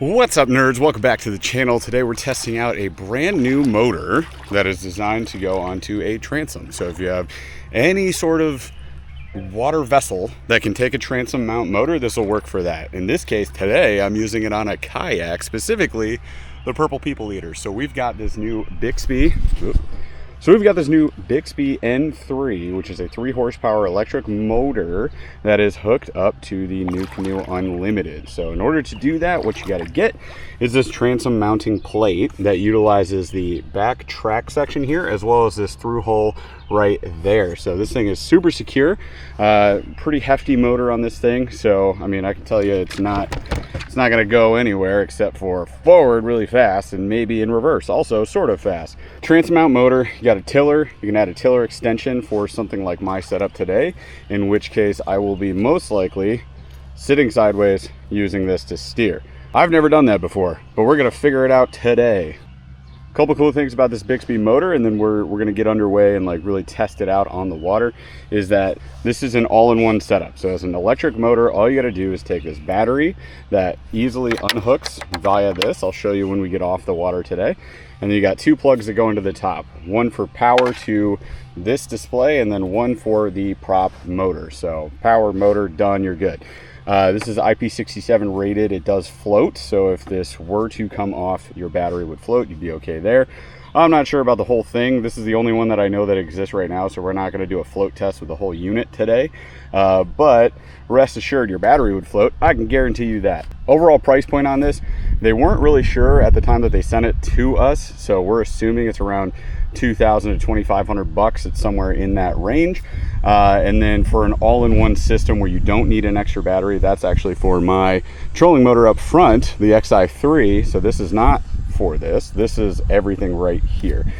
What's up, nerds? Welcome back to the channel. Today we're testing out a brand new motor that is designed to go onto a transom. So if you have any sort of water vessel that can take a transom mount motor, this will work for that. In this case, today I'm using it on a kayak, specifically the Purple People Eater. So we've got this new Bixpy N3, which is a 3 horsepower electric motor that is hooked up to the Nucano Unlimited. So in order to do that, what you got to get is this transom mounting plate that utilizes the back track section here, as well as this through hole right there. So this thing is super secure, pretty hefty motor on this thing. So I mean, I can tell you it's not going to go anywhere except for forward really fast, and maybe in reverse also sort of fast. Transom mount motor, you got a tiller. You can add a tiller extension for something like my setup today, in which case I will be most likely sitting sideways using this to steer. I've never done that before, but we're going to figure it out today. A couple cool things about this Bixby motor, and then we're going to get underway and like really test it out on the water, is that this is an all-in-one setup. So as an electric motor, all you got to do is take this battery that easily unhooks via this. I'll show you when we get off the water today. And then you got 2 plugs that go into the top, one for power to this display and then one for the prop motor. So power, motor, done, you're good. This is IP67 rated. It does float, so if this were to come off, your battery would float. You'd be okay there. I'm not sure about the whole thing. This is the only one that I know that exists right now, so we're not going to do a float test with the whole unit today. But rest assured, your battery would float. I can guarantee you that. Overall price point on this, they weren't really sure at the time that they sent it to us, so we're assuming it's around $2,000 to $2,500. It's somewhere in that range. And then for an all-in-one system where you don't need an extra battery, that's actually for my trolling motor up front, the XI3. So this is not for this. This is everything right here.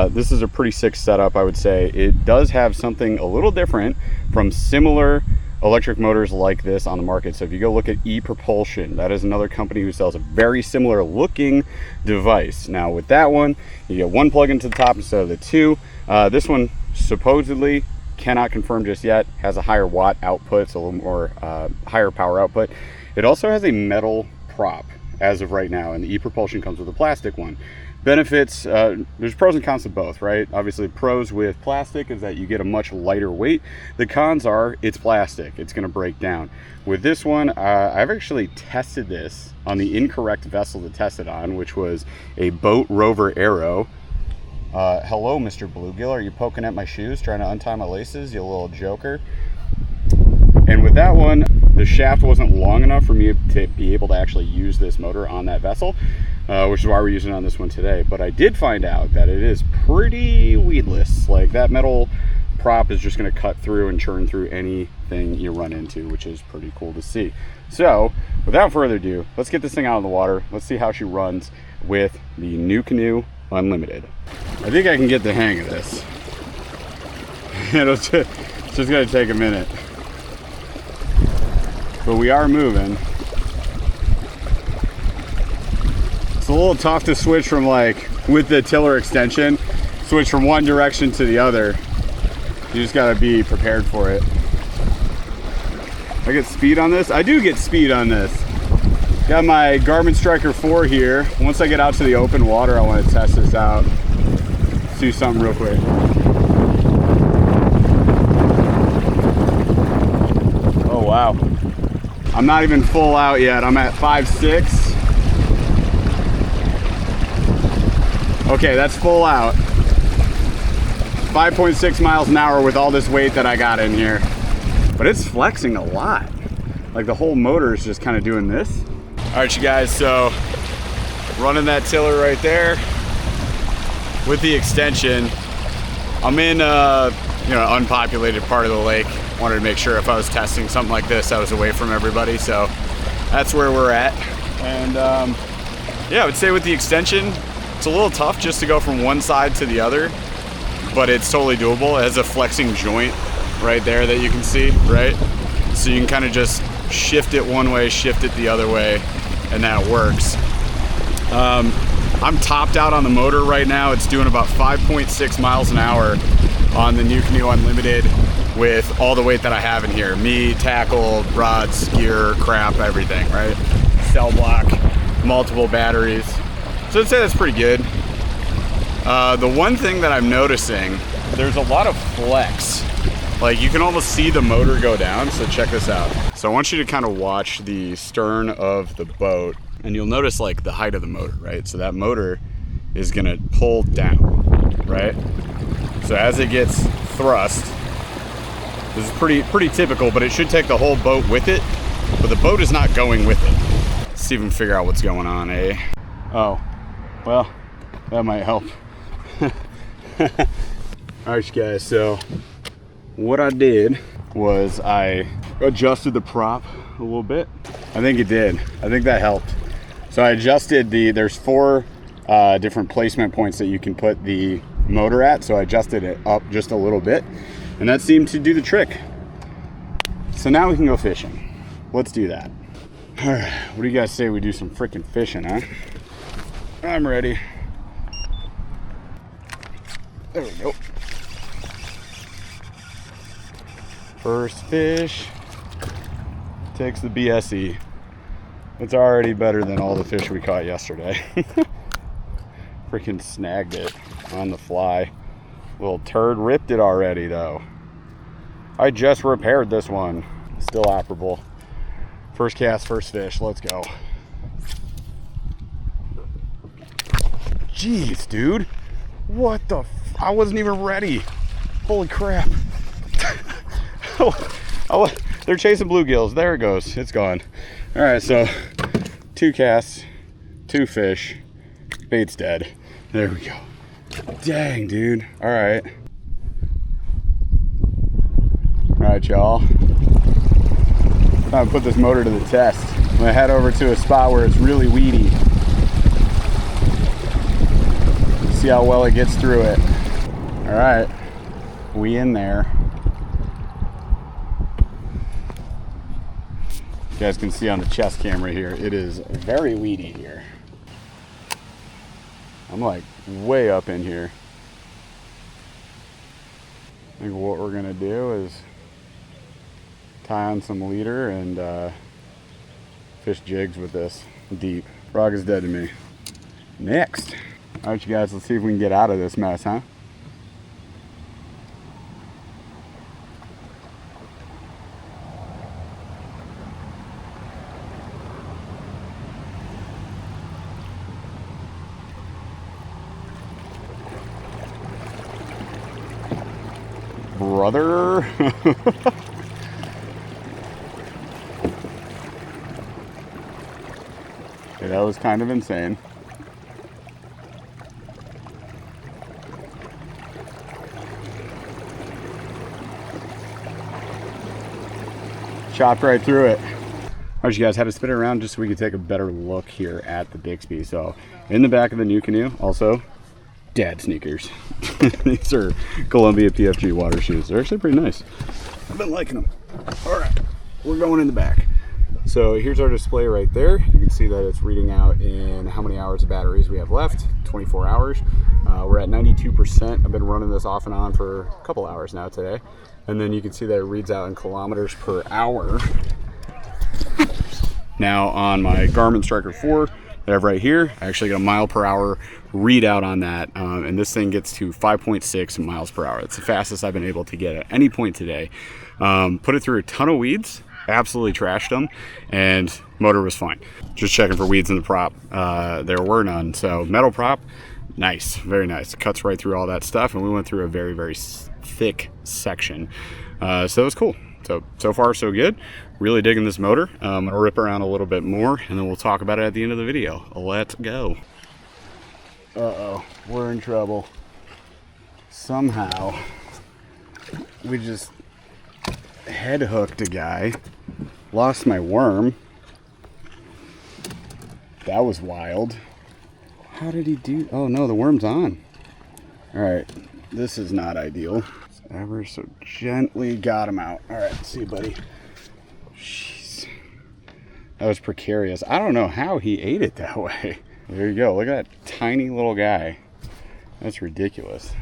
This is a pretty sick setup, I would say. It does have something a little different from similar electric motors like this on the market. So if you go look at E-Propulsion, that is another company who sells a very similar looking device. Now with that one, you get 1 plug into the top instead of the 2. This one supposedly, cannot confirm just yet, has a higher watt output, so a little more higher power output. It also has a metal prop as of right now, and the E-Propulsion comes with a plastic one. Benefits, there's pros and cons to both, right? Obviously, pros with plastic is that you get a much lighter weight. The cons are it's plastic, it's going to break down. With this one, I've actually tested this on the incorrect vessel to test it on, which was a Boat Rover Arrow. Hello, Mr. Bluegill, are you poking at my shoes, trying to untie my laces, you little joker? And with that one, the shaft wasn't long enough for me to be able to actually use this motor on that vessel, which is why we're using it on this one today. But I did find out that it is pretty weedless. Like, that metal prop is just going to cut through and churn through anything you run into, which is pretty cool to see. So without further ado, let's get this thing out of the water. Let's see how she runs with the Nucano Unlimited. I think I can get the hang of this. It's just going to take a minute. But we are moving. It's a little tough to switch from, like, with the tiller extension, switch from one direction to the other. You just gotta be prepared for it. I get speed on this? I do get speed on this. Got my Garmin Striker 4 here. Once I get out to the open water, I want to test this out. Let's do something real quick. Oh wow. I'm not even full out yet. I'm at 5.6. Okay, that's full out. 5.6 miles an hour with all this weight that I got in here. But it's flexing a lot. Like, the whole motor is just kind of doing this. All right, you guys, so running that tiller right there with the extension. I'm in unpopulated part of the lake. Wanted to make sure if I was testing something like this, I was away from everybody. So that's where we're at. And yeah, I would say with the extension, it's a little tough just to go from one side to the other, but it's totally doable. It has a flexing joint right there that you can see, right? So you can kind of just shift it one way, shift it the other way, and that works. I'm topped out on the motor right now. It's doing about 5.6 miles an hour on the Nucano Unlimited with all the weight that I have in here. Me, tackle, rods, gear, crap, everything, right? Cell block. multiple batteries. So I'd say that's pretty good. The one thing that I'm noticing, there's a lot of flex. Like you can almost see the motor go down, so check this out. So I want you to kind of watch the stern of the boat, and you'll notice like the height of the motor, right? So that motor is gonna pull down, right? So as it gets thrust, this is pretty typical, but it should take the whole boat with it, but the boat is not going with it. Let's see if we can figure out what's going on, eh? Oh, well, that might help. All right, guys, so what I did was I adjusted the prop a little bit. I think it did. I think that helped. So I adjusted there's 4 different placement points that you can put the motor at. So I adjusted it up just a little bit, and that seemed to do the trick. So now we can go fishing. Let's do that. All right, what do you guys say we do some freaking fishing, huh? I'm ready. There we go. First fish takes the BSE. It's already better than all the fish we caught yesterday. Freaking snagged it on the fly. Little turd ripped it already though. I just repaired this one. Still operable. First cast, first fish. Let's go. Jeez, dude. What the I wasn't even ready. Holy crap. Oh, they're chasing bluegills. There it goes. It's gone. All right, so 2 casts, 2 fish. Bait's dead. There we go. Dang, dude. All right. All right, y'all. Time to put this motor to the test. I'm gonna head over to a spot where it's really weedy. See how well it gets through it. All right, we in there. You guys can see on the chest camera here, it is very weedy here. I'm like way up in here. I think what we're gonna do is tie on some leader and fish jigs with this deep. Frog is dead to me. Next. All right, you guys, let's see if we can get out of this mess, huh? Brother. Okay, that was kind of insane. Chopped right through it. All right, you guys, had to spin it around just so we could take a better look here at the Bixby. So in the back of the Nucanoe, also dad sneakers. These are Columbia PFG water shoes. They're actually pretty nice. I've been liking them. All right, we're going in the back. So here's our display right there. You can see that it's reading out in how many hours of batteries we have left, 24 hours. We're at 92%. I've been running this off and on for a couple hours now today. And then you can see that it reads out in kilometers per hour. Now on my Garmin Striker 4 that I have right here, I actually get a mile per hour readout on that. And this thing gets to 5.6 miles per hour. It's the fastest I've been able to get at any point today. Put it through a ton of weeds. Absolutely trashed them, and motor was fine. Just checking for weeds in the prop. There were none. So metal prop, nice, very nice. It cuts right through all that stuff, and we went through a very, very thick section. So it was cool. So far so good. Really digging this motor. I'm gonna rip around a little bit more, and then we'll talk about it at the end of the video. Let's go. Uh-oh, we're in trouble. Somehow we just head hooked a guy, lost my worm. That was wild. How did he do? Oh no, the worm's on. All right, this is not ideal. Ever so gently got him out. All right, see you, buddy. Jeez, that was precarious. I don't know how he ate it that way. There you go. Look at that tiny little guy. That's ridiculous.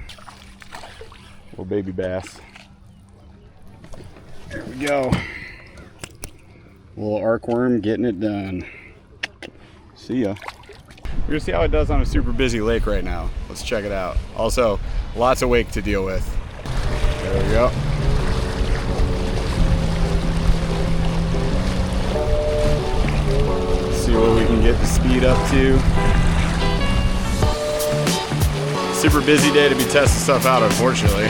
Little baby bass. There we go. Little arc worm getting it done. See ya. We're gonna see how it does on a super busy lake right now. Let's check it out. Also, lots of wake to deal with. There we go. See what we can get the speed up to. Super busy day to be testing stuff out, unfortunately.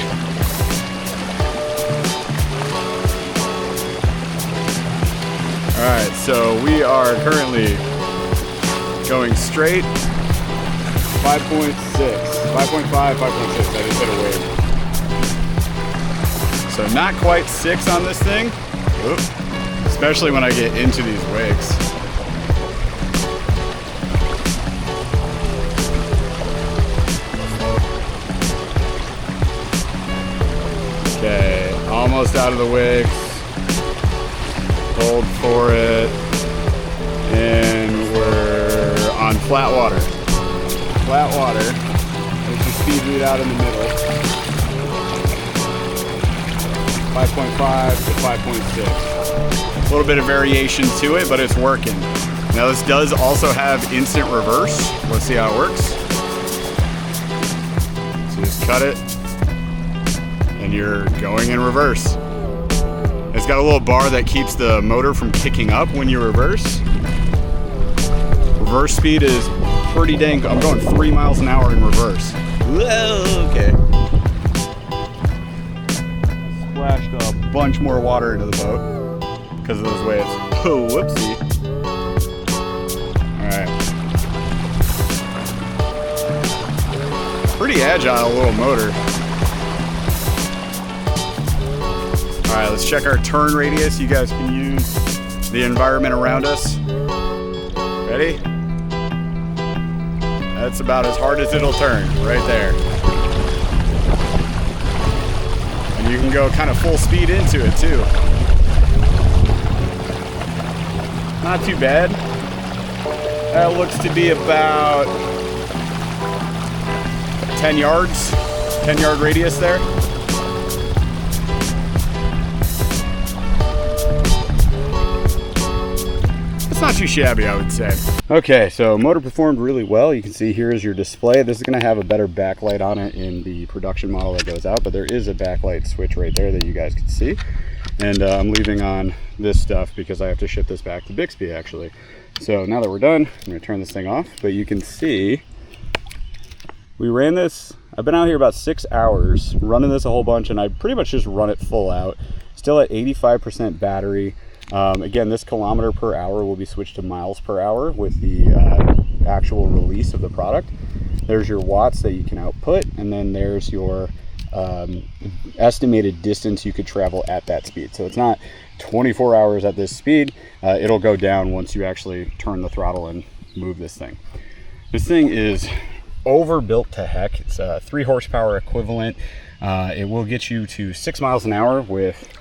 All right, so we are currently going straight, 5.6, 5.5, 5.6, I just hit a wave. So not quite 6 on this thing, Oop. Especially when I get into these wakes. Okay, almost out of the wakes. Hold for it. And we're on flat water. Flat water. There's the speed read out in the middle. 5.5 to 5.6. A little bit of variation to it, but it's working. Now this does also have instant reverse. Let's see how it works. So just cut it, and you're going in reverse. It's got a little bar that keeps the motor from kicking up when you reverse. Reverse speed is pretty dang good. I'm going 3 miles an hour in reverse. Whoa, okay. Splashed a bunch more water into the boat because of those waves. Oh, whoopsie. Alright. Pretty agile little motor. Alright, let's check our turn radius. You guys can use the environment around us. Ready? That's about as hard as it'll turn, right there. And you can go kind of full speed into it too. Not too bad. That looks to be about 10 yards, 10-yard radius there. It's not too shabby, I would say. Okay, so motor performed really well. You can see here is your display. This is going to have a better backlight on it in the production model that goes out, but there is a backlight switch right there that you guys can see. And I'm leaving on this stuff because I have to ship this back to Bixby actually. So now that we're done, I'm going to turn this thing off, but you can see we ran this. I've been out here about 6 hours running this a whole bunch, and I pretty much just run it full out. Still at 85% battery. Again, this kilometer per hour will be switched to miles per hour with the actual release of the product. There's your watts that you can output, and then there's your estimated distance you could travel at that speed. So it's not 24 hours at this speed. It'll go down once you actually turn the throttle and move this thing. This thing is overbuilt to heck. It's a 3 horsepower equivalent. It will get you to 6 miles an hour with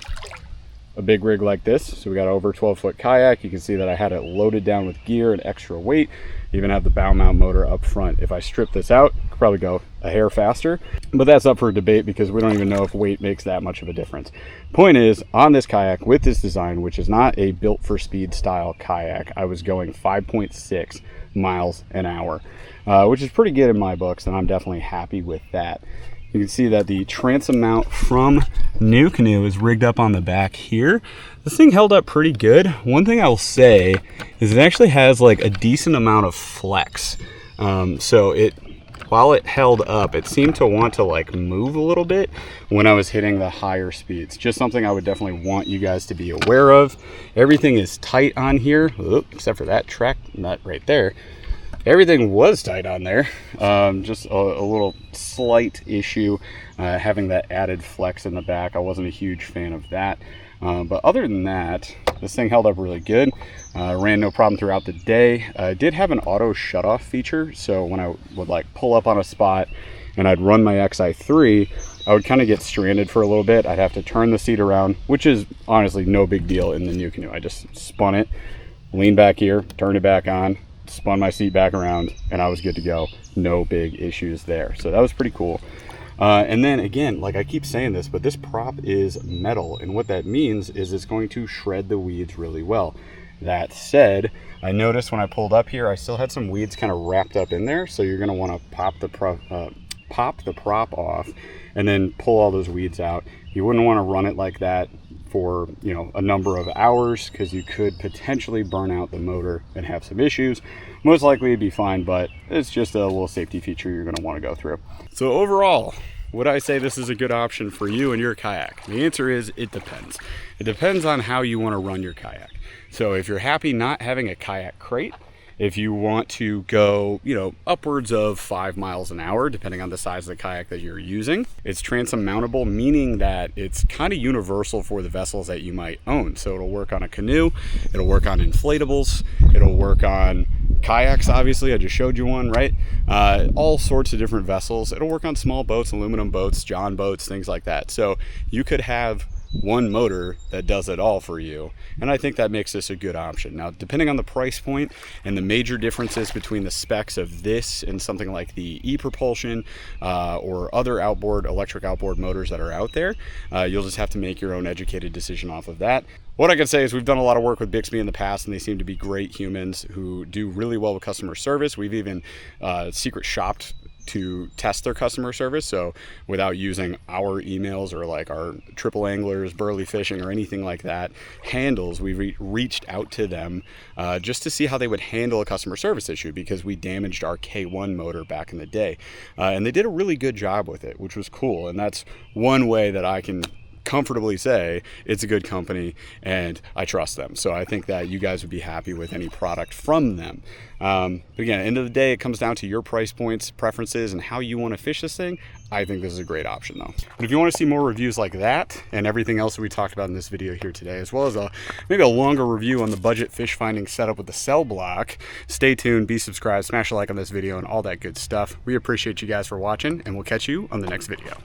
a big rig like this. So we got over 12-foot kayak. You can see that I had it loaded down with gear and extra weight. Even have the bow mount motor up front. If I strip this out, I could probably go a hair faster, but that's up for debate because we don't even know if weight makes that much of a difference. Point is, on this kayak with this design, which is not a built for speed style kayak, I was going 5.6 miles an hour, which is pretty good in my books, and I'm definitely happy with that. You can see that the transom mount from Nucano is rigged up on the back here. This thing held up pretty good. One thing I'll say is it actually has like a decent amount of flex. So while it held up, it seemed to want to like move a little bit when I was hitting the higher speeds. Just something I would definitely want you guys to be aware of. Everything is tight on here, except for that track nut right there. Everything was tight on there. Just a little slight issue having that added flex in the back. I wasn't a huge fan of that. But other than that, this thing held up really good. Ran no problem throughout the day. I did have an auto shutoff feature, so when I would like pull up on a spot and I'd run my XI3, I would kind of get stranded for a little bit. I'd have to turn the seat around, which is honestly no big deal in the Nucano. I just spun it, leaned back here, turned it back on, spun my seat back around, and I was good to go. No big issues there. So that was pretty cool. And then again, like I keep saying this, but this prop is metal, and what that means is it's going to shred the weeds really well. That said, I noticed when I pulled up here, I still had some weeds kind of wrapped up in there. So you're going to want to pop the prop off and then pull all those weeds out. You wouldn't want to run it like that for, you know, a number of hours, because you could potentially burn out the motor and have some issues. Most likely it'd be fine, but it's just a little safety feature you're going to want to go through. So overall, would I say this is a good option for you and your kayak? The answer is it depends. It depends on how you want to run your kayak. So if you're happy not having a kayak crate, if you want to go, you know, upwards of 5 miles an hour, depending on the size of the kayak that you're using, it's transom mountable, meaning that it's kind of universal for the vessels that you might own. So it'll work on a canoe, it'll work on inflatables, it'll work on kayaks, obviously, I just showed you one, right? All sorts of different vessels. It'll work on small boats, aluminum boats, john boats, things like that. So you could have one motor that does it all for you, and I think that makes this a good option. Now, depending on the price point and the major differences between the specs of this and something like the e-propulsion or other electric outboard motors that are out there, you'll just have to make your own educated decision off of that. What I can say is we've done a lot of work with Bixby in the past, and they seem to be great humans who do really well with customer service. We've even secret shopped to test their customer service, so without using our emails or like our triple anglers, burley fishing, or anything like that handles, we reached out to them just to see how they would handle a customer service issue, because we damaged our K1 motor back in the day, and they did a really good job with it, which was cool. And that's one way that I can comfortably say it's a good company and I trust them. So I think that you guys would be happy with any product from them. But again, at the end of the day, it comes down to your price points, preferences, and how you want to fish this thing. I think this is a great option though. But if you want to see more reviews like that and everything else that we talked about in this video here today, as well as maybe a longer review on the budget fish finding setup with the cell block, stay tuned, be subscribed, smash a like on this video, and all that good stuff. We appreciate you guys for watching, and we'll catch you on the next video.